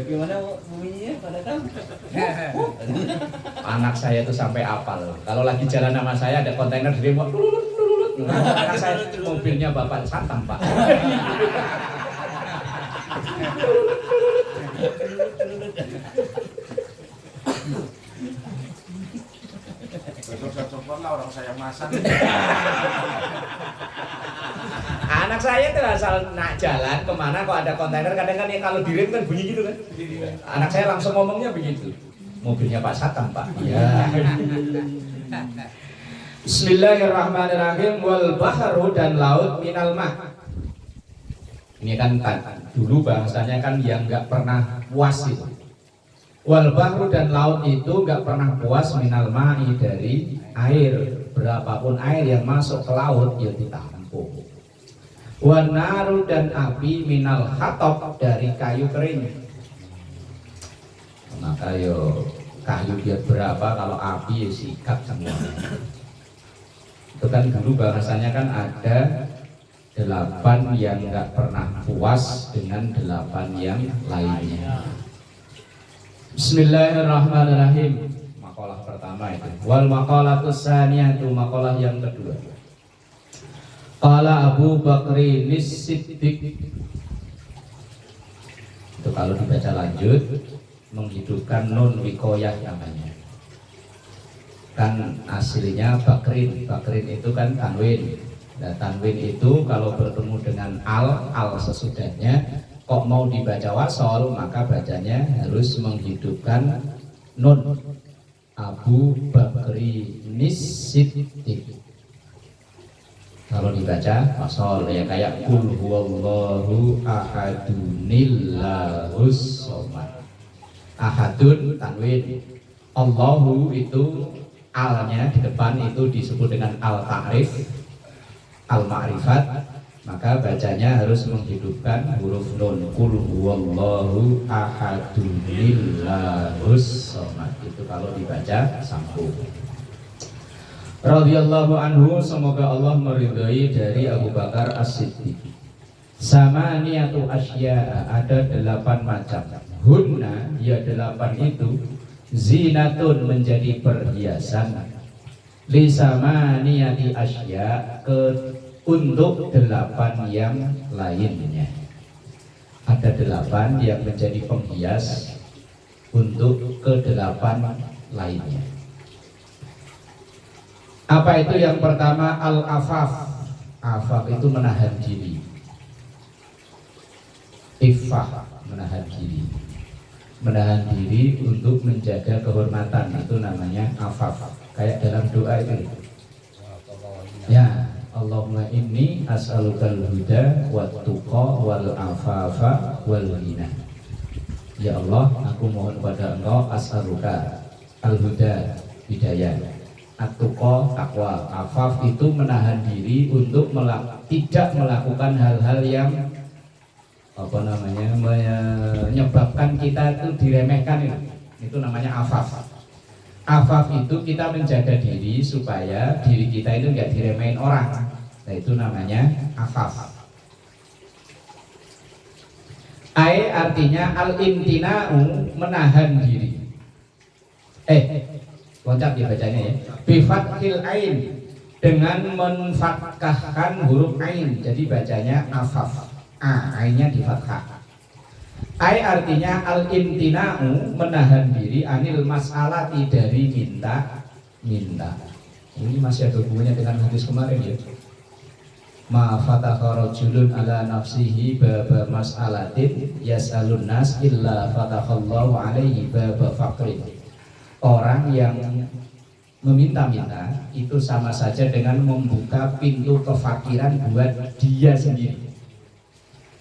Gimana bunyinya pada tahu? Anak saya tuh sampai apal. Kalau lagi jalan sama saya ada kontainer di remote. Anak saya mobilnya bapak santam pak. Besok-besok lah orang saya masak. Anak saya tuh asal nak jalan kemana kok ada kontainer, kadang kan ya kalau direm kan bunyi gitu kan. Anak saya langsung ngomongnya begitu. Mobilnya Pak Satam pak. Iya. Bismillahirrahmanirrahim. Wal bahru, dan laut minal ma. Ini kan dulu bahasanya kan yang nggak pernah puas itu. Wal bahru, dan laut itu nggak pernah puas minal ma'i, dari air. Berapapun air yang masuk ke laut ya ditampung. Wan naru, dan api minal hatab, dari kayu kering. Maka yo kayu dia berapa, kalau api ya sikat semuanya. Itu kan dulu bahasanya kan ada 8 yang nggak pernah puas dengan 8 yang lainnya. Bismillahirrahmanirrahim. Makalah pertama itu. Wal maqalatus tsaniyatu, makalah yang kedua. Qala Abu Bakri Nis-Siddiq. Itu kalau dibaca lanjut menghidupkan nun wikoyah namanya. Kan aslinya Bakrin. Bakrin itu kan tanwin. Nah, tanwin itu kalau bertemu dengan al sesudahnya, kok mau dibaca wasol, maka bacanya harus menghidupkan nun. Abu Bakri Nis-Siddiq. Kalau dibaca fasol ya kayak kul huwallahu ahadunillahus somad. Ahadun tanwin, Allahu itu alnya di depan itu disebut dengan al-ta'rif, al-ma'rifat, maka bacanya harus menghidupkan huruf nun. Kul huwallahu ahadunillahus somad. Itu kalau dibaca sambung. Radhiyallahu anhu, semoga Allah meridhai dari Abu Bakar As-Siddiq. Sama niatu asya, ada 8 macam. Hunna, ya 8 itu zinatun, menjadi perhiasan. Li sama niati asya, untuk 8 yang lainnya. Ada 8 yang menjadi penghias untuk ke-8 lainnya. Apa itu? Yang pertama al-afaf. Afaf itu menahan diri. Iffah, menahan diri. Menahan diri untuk menjaga kehormatan, itu namanya afaf. Kayak dalam doa itu. Ya, Allahumma inni as'alukal huda wat tuqa wal afafa wal ghina. Ya Allah, aku mohon pada Engkau as'aluka al-huda, hidayah, at-tuqa, takwa, afaf itu menahan diri untuk tidak melakukan hal-hal yang menyebabkan kita itu diremehkan. Itu namanya afaf. Afaf itu kita menjaga diri supaya diri kita itu enggak diremehin orang. Nah, itu namanya afaf. Ai artinya al-imtina'u, menahan diri. Loncat ya bacanya ya. Bifathil ain, dengan menfathahkan huruf ain, jadi bacanya afaf. Ainnya di fathah. Ai artinya al-imtina'u, menahan diri, anil mas'alati, dari minta. Ini masih ada hubungannya dengan hadis kemarin ya. Ma fataha rajulun ala nafsihi baba mas'alatin yas'alun nas illa fatahallahu alaihi baba faqrin. Orang yang meminta-minta itu sama saja dengan membuka pintu kefakiran buat dia sendiri.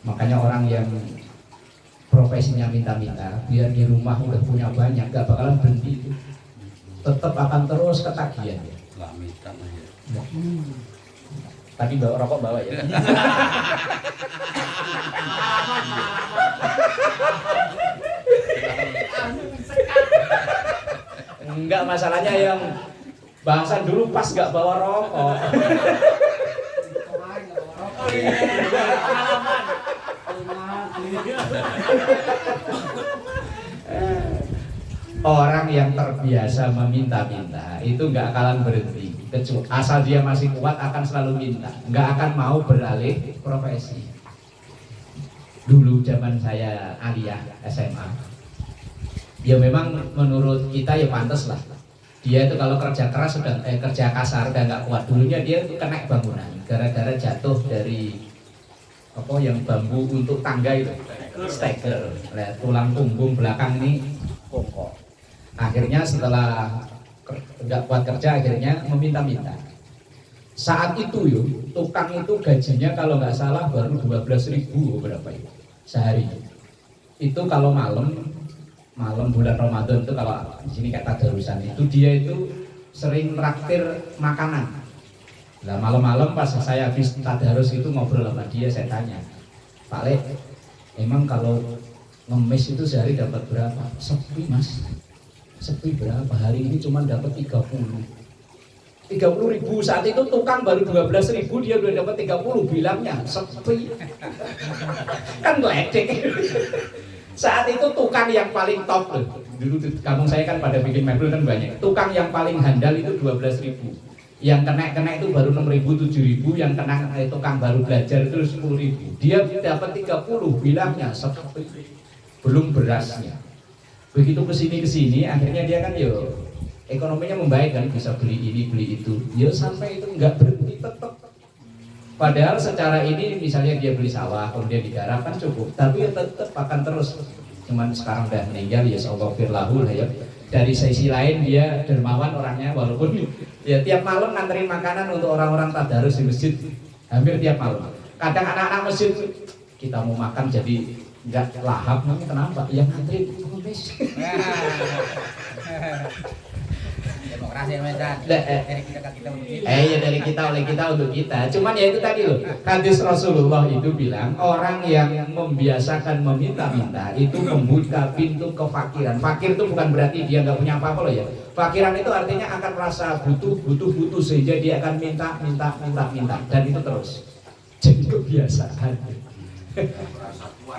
Makanya orang yang profesinya minta-minta, biar di rumah udah punya banyak, gak bakalan berhenti itu. Tetap akan terus ketagihan. Tadi bawa rokok, bawa ya. Enggak, masalahnya yang bahasan dulu pas gak bawa rokok. Orang yang terbiasa meminta-minta itu nggak akan berhenti, asal dia masih kuat akan selalu minta, nggak akan mau beralih profesi. Dulu zaman saya aliyah SMA, ya memang menurut kita ya pantas lah. Dia itu kalau kerja keras sudah kerja kasar udah nggak kuat. Dulunya dia itu kena bangunan gara-gara jatuh dari yang bambu untuk tangga itu, steker, tulang punggung belakang ini bongkok. Akhirnya setelah nggak kuat kerja, akhirnya meminta-minta. Saat itu tukang itu gajinya kalau nggak salah baru 12.000 berapa itu sehari. Itu kalau malam bulan Ramadan itu, kalau di sini kata darusan itu, dia itu sering traktir makanan. Nah, malam-malam pas saya habis tadarus itu ngobrol sama dia, saya tanya, Pak Le, emang kalau ngemis itu sehari dapat berapa? Sepi Mas. Sepi berapa? Hari ini cuma dapat 30.000. Saat itu tukang baru 12.000, dia udah dapat 30, bilangnya sepi. Kan ledek. Saat itu tukang yang paling top loh. Dulu di kampung saya kan pada bikin mebel kan banyak. Tukang yang paling handal itu 12.000. Yang kena itu baru 6.000, 7.000. Yang kena tukang baru belajar itu 10.000. Dia dapat 30, bilangnya sepi. Belum berasnya. Begitu kesini akhirnya dia kan ekonominya membaik kan, bisa beli ini beli itu. Sampai itu nggak berhenti tetap. Padahal secara ini misalnya dia beli sawah kemudian digarap kan cukup, tapi tetap akan terus. Cuman sekarang udah meninggal, ya Allah firlahu lah ya. Dari sisi lain dia dermawan orangnya, walaupun ya tiap malam nganterin makanan untuk orang-orang tadarus di masjid. hampir tiap malam. Kadang anak-anak masjid kita mau makan jadi nggak lahap, namanya kenapa? Yang antri kumis. Demokrasi Medan. Dari kita untuk kita. Ya dari kita oleh kita untuk kita. Cuman ya itu tadi loh. Hadis Rasulullah itu bilang orang yang membiasakan meminta-minta itu membuka pintu kefakiran. Fakir itu bukan berarti dia nggak punya apa-apa loh ya. Fakiran itu artinya akan merasa butuh sehingga dia akan minta dan itu terus jadi kebiasaan.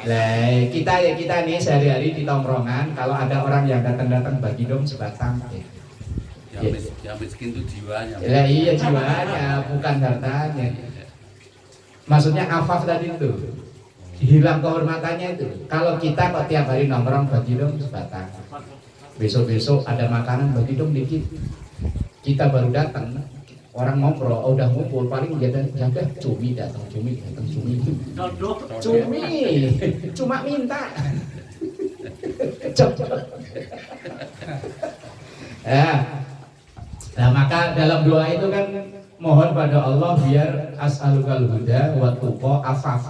Lah kita nih sehari-hari di tongkrongan kalau ada orang yang datang bagi dong sebatang. Yang miskin itu jiwanya. Lah iya jiwanya, bukan hartanya. Maksudnya afaf tadi itu hilang kehormatannya itu. Kalau kita kok tiap hari nongkrong bagi dong sebatang, besok ada makanan bagi dong dikit. Kita baru datang, orang ngobrol, udah ngumpul paling jaga cumi datang cumi cuma minta. Nah maka dalam doa itu kan mohon pada Allah biar as'alukal huda wa tuqa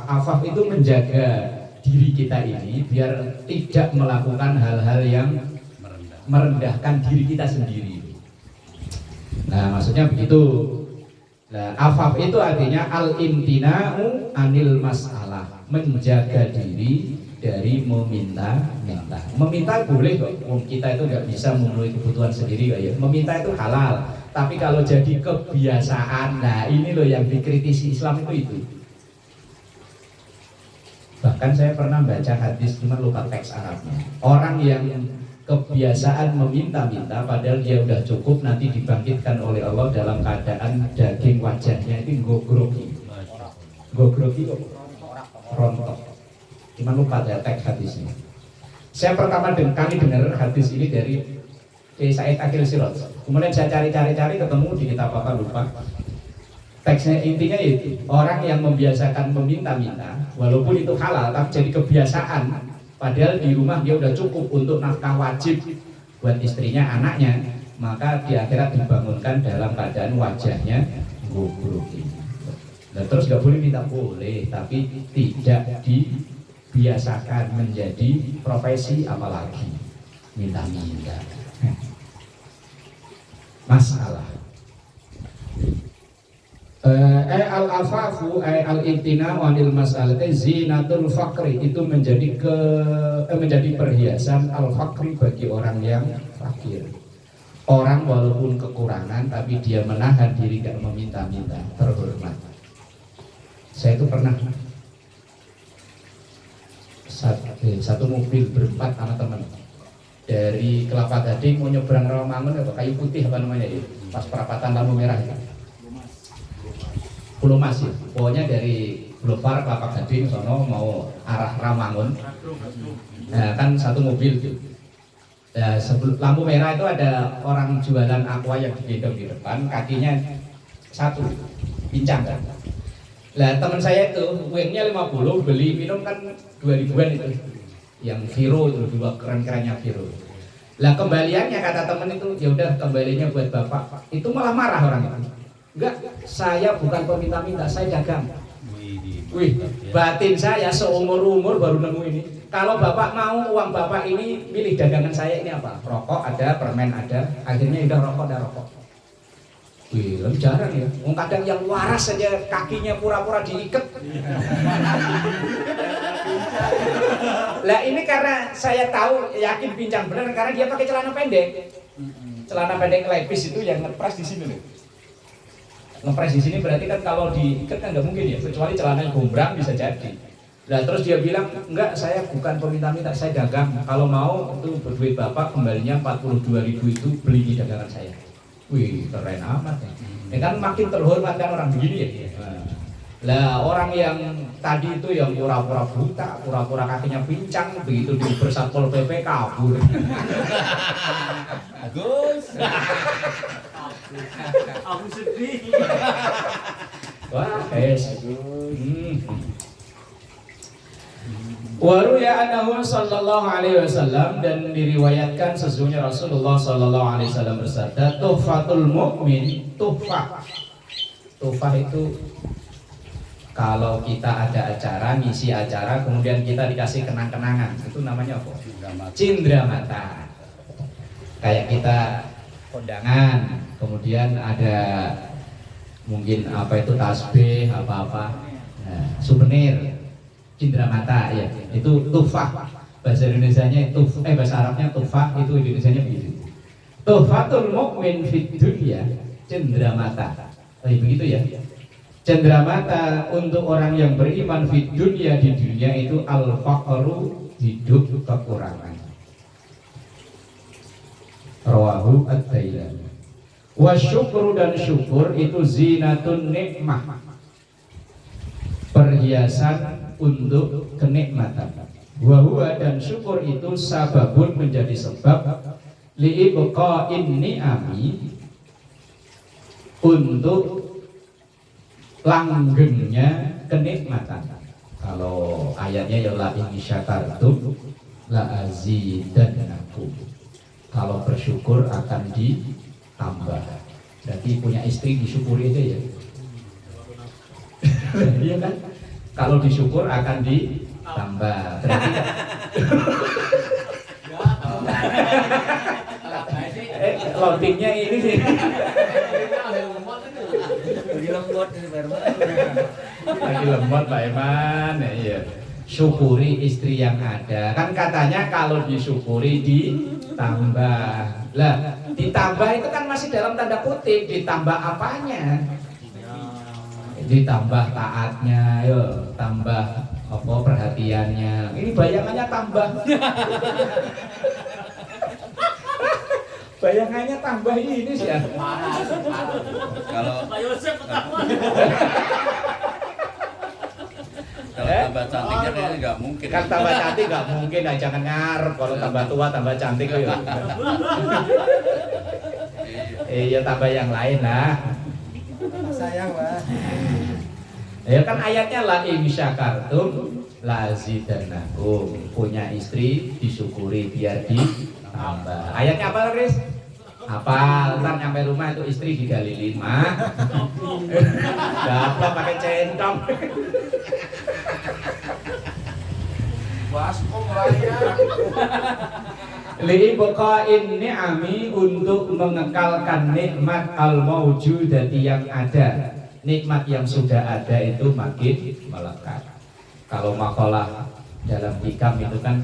afaf itu menjaga diri kita ini biar tidak melakukan hal-hal yang merendahkan diri kita sendiri. Nah maksudnya begitu. Nah afaf itu artinya al-imtina'u anil mas'alah, menjaga diri dari meminta-minta. Meminta boleh kok, kita itu nggak bisa memenuhi kebutuhan sendiri kok ya. Meminta itu halal, tapi kalau jadi kebiasaan, nah ini loh yang dikritisi Islam itu. Bahkan saya pernah baca hadis, cuma lupa teks Arabnya. Orang yang kebiasaan meminta-minta, padahal dia udah cukup, nanti dibangkitkan oleh Allah dalam keadaan daging wajahnya itu gogrogi kok, rontok. Cuma lupa ada teks hadisnya. Saya pertama kali dengar hadis ini dari Said Akil Siraj. Kemudian saya cari ketemu di kitab apa lupa. Teksnya intinya itu orang yang membiasakan meminta-minta, walaupun itu halal, tapi jadi kebiasaan. Padahal di rumah dia udah cukup untuk nafkah wajib buat istrinya, anaknya, maka di akhirat dibangunkan dalam keadaan wajahnya gugur. Nah, terus nggak boleh minta, boleh, tapi tidak dibiasakan menjadi profesi, apalagi minta-minta. Masalah al-afafu al-imtina wanil mas'alati zinatul fakri, itu menjadi perhiasan al-fakri bagi orang yang fakir. Orang walaupun kekurangan tapi dia menahan diri gak meminta-minta, terhormat. Saya itu pernah satu mobil berempat sama teman dari Kelapa Gading mau nyebrang Rawamangun, Kayu Putih apa namanya itu, pas perapatan lampu merah itu. Pulau Mas ya, pokoknya dari Boulevard Kelapa Gading sono mau arah Rawamangun. Nah, kan satu mobil itu. Nah, sebelum lampu merah itu ada orang jualan aqua yang digendong di depan, kakinya satu pincang kan. Lah teman saya itu uangnya 50, beli minum kan 2.000-an itu. Yang Viro itu dua keren-kerennya Viro. Lah kembaliannya kata teman itu, ya udah kembalinya buat bapak. Itu malah marah orang itu. Enggak, saya bukan peminta-minta, saya dagang. Wih, batin saya seumur-umur baru nemu ini. Kalau bapak mau uang bapak ini, pilih dagangan saya ini apa? Rokok ada, permen ada. Akhirnya udah rokok. Wih, lebih jarang ya. Kadang yang waras saja kakinya pura-pura diikat. Lah ini karena saya tahu, yakin pincang benar karena dia pakai celana pendek. Celana pendek lepis itu yang ngepres di sini loh. Ngepres di sini berarti kan kalau diikat kan nggak mungkin ya, kecuali celana gombrang bisa jadi. Nah terus dia bilang, enggak, saya bukan peminta-minta, saya dagang. Kalau mau itu berduit bapak, kembalinya 42.000 itu beli di dagangan saya. Wih, keren amat ya. Ya kan makin terhormat kan orang begini ya. Lah orang yang tadi itu yang pura-pura buta, pura-pura kakinya pincang, begitu di Satpol PP kabur. Agus. Aku sedih. Wah, Waru ya annahu sallallahu alaihi wasallam, dan diriwayatkan sesungguhnya Rasulullah sallallahu alaihi wasallam bersabda, tuhfatul mu'min, tuhfah itu Kalau kita ada acara, ngisi acara, kemudian kita dikasih kenang-kenangan, itu namanya apa? Cindra mata. Kayak kita kondangan, kemudian ada mungkin apa itu tasbih, apa-apa, nah, souvenir, cindra mata ya, itu tufah. Bahasa Indonesianya bahasa Arabnya tufah, itu Indonesianya begitu. Tufatul mu'min fid dunya, cindra mata. Begitu ya. Cendramata untuk orang yang beriman di dunia itu al-faqru, hidup kekurangan. Rawahu at-Tailani. Wa syukru, dan syukur itu zinatun nikmah, perhiasan untuk kenikmatan. Wa huwa, dan syukur itu sababun, menjadi sebab li'ibqa'in ni'ami, untuk langgengnya kenikmatan. Kalau ayatnya ya la in syakartum la azidannakum. Kalau bersyukur akan ditambah. Berarti punya istri disyukuri aja ya. Iya kan? Kalau disyukur akan ditambah. Berarti loadingnya ini sih. Lagi lemot Pak Eman, iya. Syukuri istri yang ada. Kan katanya kalau disyukuri ditambah. Lah, ditambah itu kan masih dalam tanda kutip, ditambah apanya? Ditambah taatnya, yo, tambah apa perhatiannya. Ini bayangannya tambah. Bayangannya tambah ini sih ya. Kalau tambah cantiknya kayaknya nggak mungkin. Kan tambah cantik nggak mungkin, nah, jangan ngarep kalau tambah tua tambah cantik ya. Iya tambah yang lain lah. Sayang Pak. Ya kan ayatnya la in syakartum la azidannakum. Punya istri disyukuri biar ditambah. Ayatnya apa Riz? Apa ntar nyampe rumah itu istri digali 5. Dapat pakai centong. Baskom raya. Li buqa'in ni'ami, untuk mengekalkan nikmat al-maujudati yang ada. Nikmat yang sudah ada itu makin melekat. Kalau makalah dalam hikam itu kan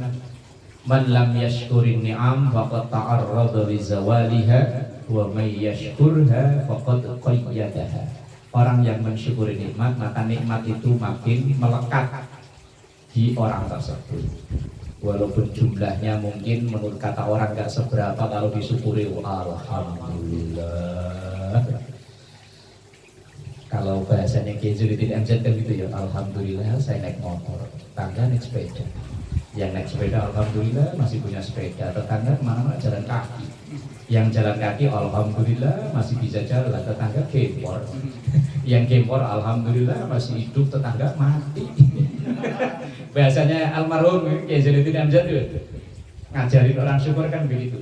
man lam yashkurin ni'am faqad ta'arrada li zawaliha wa may yashkurha faqad qayyadaha. Orang yang mensyukuri nikmat, maka nikmat itu makin melekat di orang tersebut. Walaupun jumlahnya mungkin menurut kata orang gak seberapa, kalau disyukuri alhamdulillah. Kalau bahasanya Kejulitin MZ kan gitu ya, alhamdulillah saya naik motor, tangga naik sepeda. Yang naik sepeda alhamdulillah masih punya sepeda, tetangga kemana-mana jalan kaki. Yang jalan kaki alhamdulillah masih bisa jalan, tetangga gempor. Yang gempor alhamdulillah masih hidup, tetangga mati. Bahasanya almarhum Kejulitin MZ itu ngajarin orang syukur kan begitu.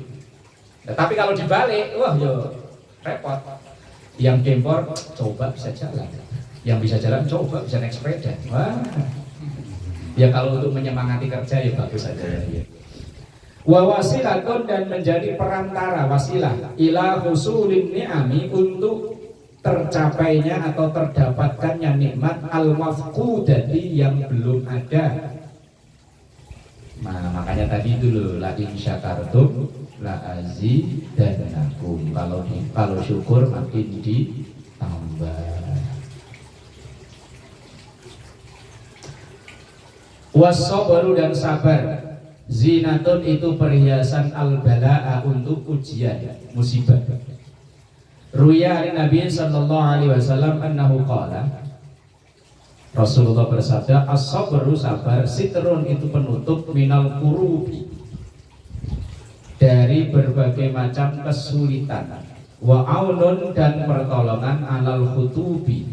Nah, tapi kalau dibalik, wah yo repot. Yang gempor coba bisa jalan, yang bisa jalan coba bisa naik sepeda. Wah, ya kalau untuk menyemangati kerja ya bagus saja ya. Wa wasilatun, dan menjadi perantara, wasilah ila husulin ni'ami, untuk tercapainya atau terdapatkannya nikmat al-mafqudati yang belum ada. Nah, makanya tadi dulu la in syakartum la azidannakum. Kalau syukur makin ditambah. Was-sabru, dan sabar, zinatun itu perhiasan al-balaa, untuk ujian, musibah. Ruya dari Nabi sallallahu alaihi wasallam annahu qala, Rasulullah bersabda, as-sabru, sabar, sitrun, itu penutup, minal kurubi, dari berbagai macam kesulitan, wa aunun, dan pertolongan, alal khutubi.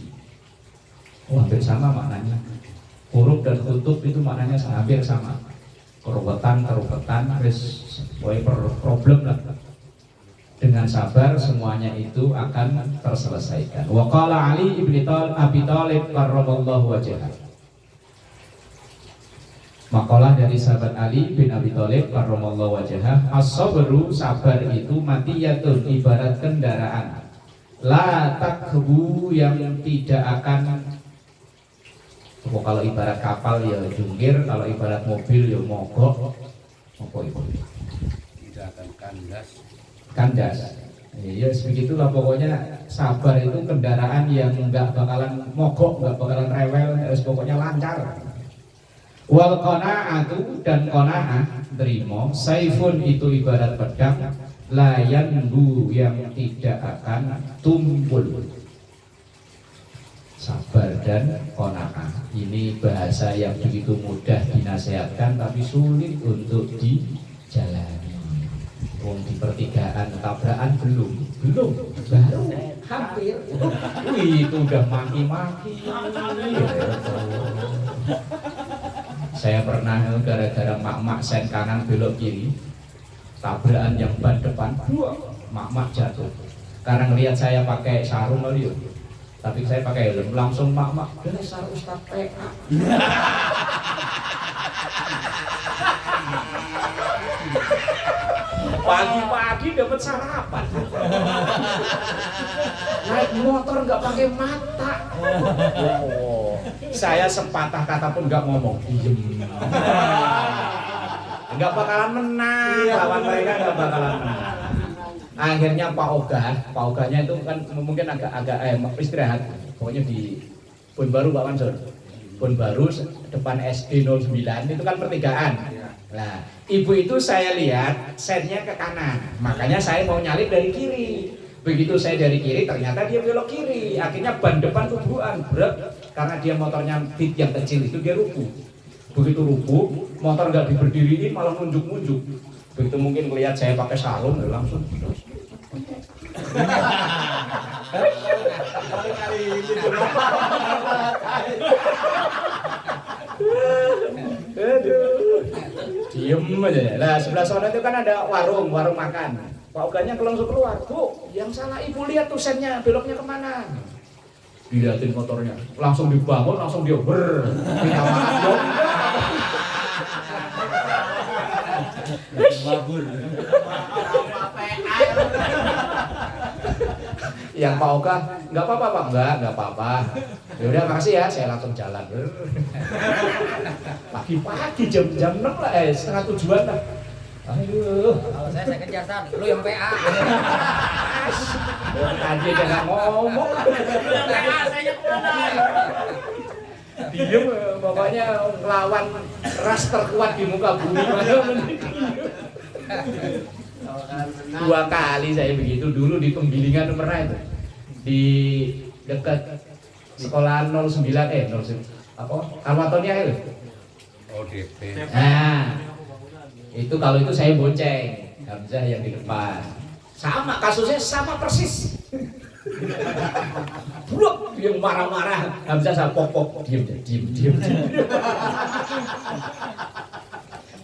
Oh, hampir sama maknanya. Kurub dan khutub itu maknanya hampir sama. Keruwetan, wis problem lah. Dengan sabar semuanya itu akan terselesaikan. Wa qala Ali ibn Abi Thalib karramallahu wajhah. Makalah dari sahabat Ali bin Abi Thalib karramallahu wajhah, as-sabru, sabar itu matiyatun, ibarat kendaraan. La takhu, yang tidak akan, kalau ibarat kapal ya jungkir, kalau ibarat mobil ya mogok. Apa itu? Tidak akan Kandas. Ya begitulah pokoknya, sabar itu kendaraan yang enggak bakalan mogok, enggak bakalan rewel, harus pokoknya lancar. Wal qanaatu, dan qanaah, terima, saifun itu ibarat pedang, layanbu, yang tidak akan tumpul. Sabar dan qanaah ini bahasa yang begitu mudah dinasihatkan tapi sulit untuk dijalani. Wong di pertigaan tabrakan belum baru hampir. Wih, itu udah maki-maki. Saya pernah gara-gara mak-mak sen kanan belok kiri, tabrakan yang ban depan, mak-mak jatuh. Karena ngelihat saya pakai sarung kali, tapi saya pakai helm, langsung mak-mak, dasar Ustaz PA. Pagi-pagi dapat sarapan. Naik motor nggak pakai mata. Oh, saya sepatah kata pun nggak ngomong. Diem. Nggak bakalan menang. Lawan mereka nggak bakalan menang. Akhirnya Pak Ogahnya itu kan mungkin agak istirahat. Pokoknya di Pun Baru Pak Mansur. Pun Baru depan SD 09 itu kan pertigaan. Nah, ibu itu saya lihat sennya ke kanan, makanya saya mau nyalip dari kiri. Begitu saya dari kiri, ternyata dia belok kiri. Akhirnya ban depan tubuhan berat, karena dia motornya bit yang kecil itu dia rubuh. Begitu rubuh, motor nggak diberdiriin malah nunjuk-nunjuk. Begitu mungkin melihat saya pakai sarung, langsung. Aduh, diem aja. Nah, sebelah sana itu kan ada warung makan. Pak Ogahnya langsung keluar. Bu, yang salah ibu lihat tuh sennya, beloknya kemana? Dilihatin motornya, langsung dibangun, langsung dia minta maaf dong. Babur. Yang Pak Ogah, nggak apa-apa Pak, nggak apa-apa. Ya udah makasih ya, saya langsung jalan. Pagi-pagi jam 6 lah, setengah 7-an lah. Aduh. Kalau saya kejar San, lu yang PA. Tadi dia nggak ngomong. PA saya kemana? Diem, pokoknya ngelawan ras terkuat di muka bumi. Dua kali saya begitu, dulu di Penggilingan pernah itu, di dekat sekolah 09 apa Armatonia itu. ODP. Nah, itu kalau itu saya bonceng, Hamzah yang di depan. Sama kasusnya sama persis. Blok yang marah-marah, Hamzah saya pok diem.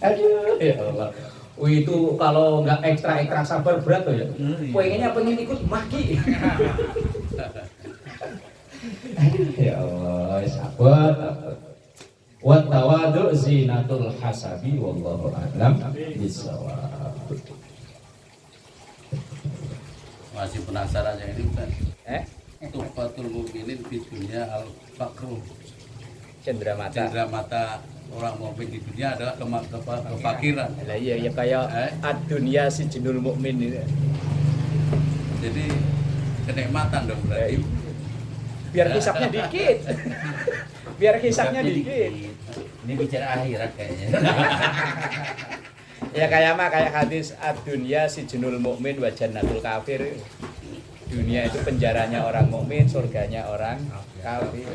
Aduh, ya Allah. Itu kalau nggak ekstra sabar berat tuh ya. Pengen ikut maki. Ya Allah, sabar. Wa tawadhu zinatul hasabi wallahu a'lam bissawab. Masih penasaran yang ini bukan? Tufatul mukminin di dunia al-faqru. Cendera mata orang mukmin di dunia adalah kefakiran. Lah iya ya kayak ad-dunya si jinul mukmin ini. Jadi kenikmatan dong berarti. Biar hisapnya dikit. Biar hisapnya dikit. Ini bicara akhirat kayaknya. Ya kayak hadis ad-dunya si jinul mukmin wa jannatul kafir. Dunia itu penjaranya orang mukmin, surganya orang kafir.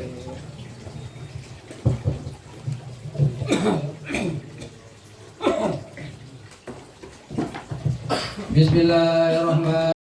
Bismillahirrahmanirrahim.